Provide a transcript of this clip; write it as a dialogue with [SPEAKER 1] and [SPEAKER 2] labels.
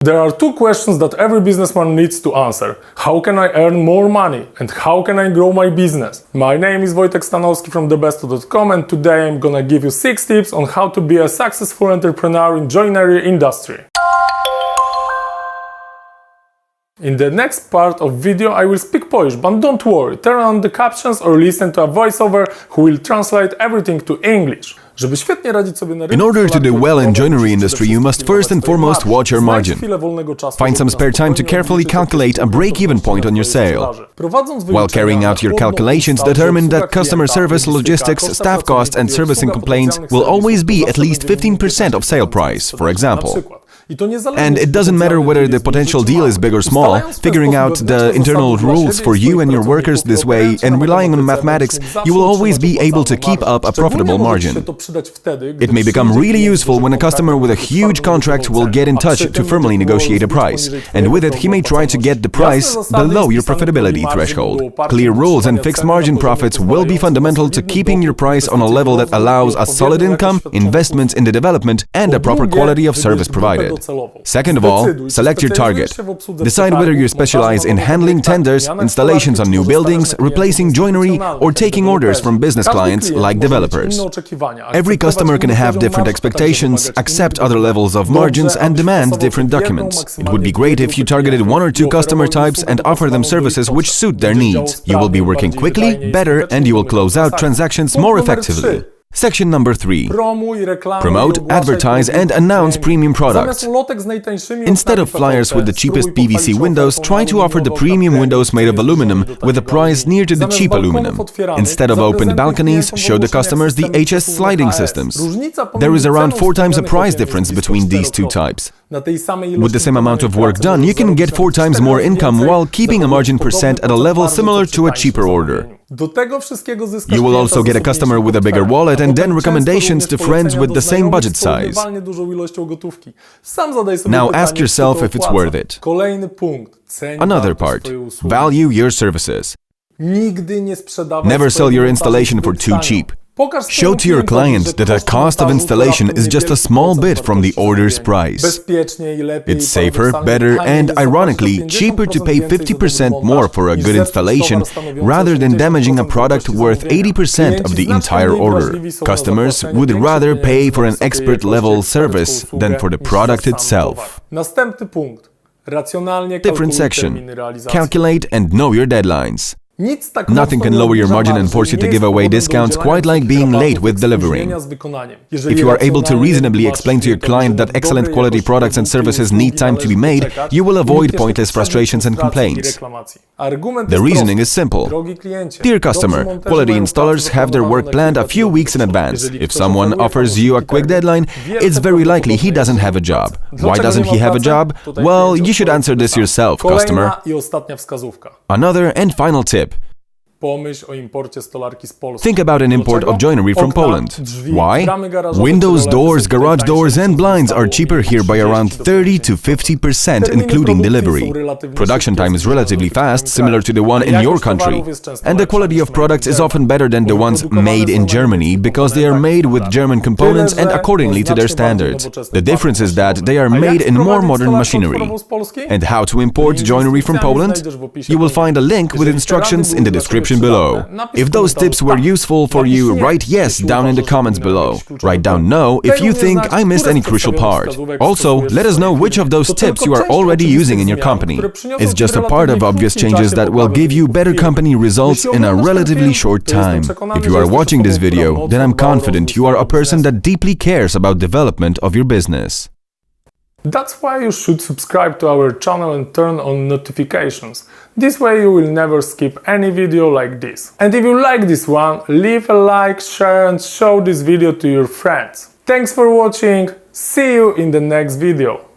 [SPEAKER 1] There are two questions that every businessman needs to answer. How can I earn more money? And how can I grow my business? My name is Wojtek Stanowski from thebesto.com, and today I'm gonna give you 6 tips on how to be a successful entrepreneur in joinery industry. In the next part of video I will speak Polish, but don't worry, turn on the captions or listen to a voiceover who will translate everything to English.
[SPEAKER 2] In order to do well in joinery industry, you must first and foremost watch your margin. Find some spare time to carefully calculate a break-even point on your sale. While carrying out your calculations, determine that customer service, logistics, staff costs and servicing complaints will always be at least 15% of sale price, for example. And it doesn't matter whether the potential deal is big or small, figuring out the internal rules for you and your workers this way and relying on mathematics, you will always be able to keep up a profitable margin. It may become really useful when a customer with a huge contract will get in touch to firmly negotiate a price, and with it he may try to get the price below your profitability threshold. Clear rules and fixed margin profits will be fundamental to keeping your price on a level that allows a solid income, investments in the development, and a proper quality of service provided. Second of all, select your target. Decide whether you specialize in handling tenders, installations on new buildings, replacing joinery, or taking orders from business clients like developers. Every customer can have different expectations, accept other levels of margins, and demand different documents. It would be great if you targeted 1 or 2 customer types and offer them services which suit their needs. You will be working quickly, better, and you will close out transactions more effectively. Section number 3. Promote, advertise, and announce premium products. Instead of flyers with the cheapest PVC windows, try to offer the premium windows made of aluminum with a price near to the cheap aluminum. Instead of opened balconies, show the customers the HS sliding systems. There is around 4 times a price difference between these two types. With the same amount of work done, you can get 4 times more income while keeping a margin percent at a level similar to a cheaper order. You will also get a customer with a bigger wallet and then recommendations to friends with the same budget size. Now ask yourself if it's worth it. Another part. Value your services. Never sell your installation for too cheap. Show to your client that a cost of installation is just a small bit from the order's price. It's safer, better, and ironically, cheaper to pay 50% more for a good installation rather than damaging a product worth 80% of the entire order. Customers would rather pay for an expert-level service than for the product itself. Different section. Calculate and know your deadlines. Nothing can lower your margin and force you to give away discounts quite like being late with delivering. If you are able to reasonably explain to your client that excellent quality products and services need time to be made, you will avoid pointless frustrations and complaints. The reasoning is simple. Dear customer, quality installers have their work planned a few weeks in advance. If someone offers you a quick deadline, it's very likely he doesn't have a job. Why doesn't he have a job? Well, you should answer this yourself, customer. Another and final tip. Think about an import of joinery from Poland. Why? Windows, doors, garage doors and blinds are cheaper here by around 30 to 50%, including delivery. Production time is relatively fast, similar to the one in your country. And the quality of products is often better than the ones made in Germany because they are made with German components and accordingly to their standards. The difference is that they are made in more modern machinery. And how to import joinery from Poland? You will find a link with instructions in the description below. If those tips were useful for you, write yes down in the comments below. Write down no if you think I missed any crucial part. Also, let us know which of those tips you are already using in your company. It's just a part of obvious changes that will give you better company results in a relatively short time. If you are watching this video, then I'm confident you are a person that deeply cares about development of your business.
[SPEAKER 1] That's why you should subscribe to our channel and turn on notifications. This way you will never skip any video like this. And if you like this one, leave a like, share and show this video to your friends. Thanks for watching, see you in the next video.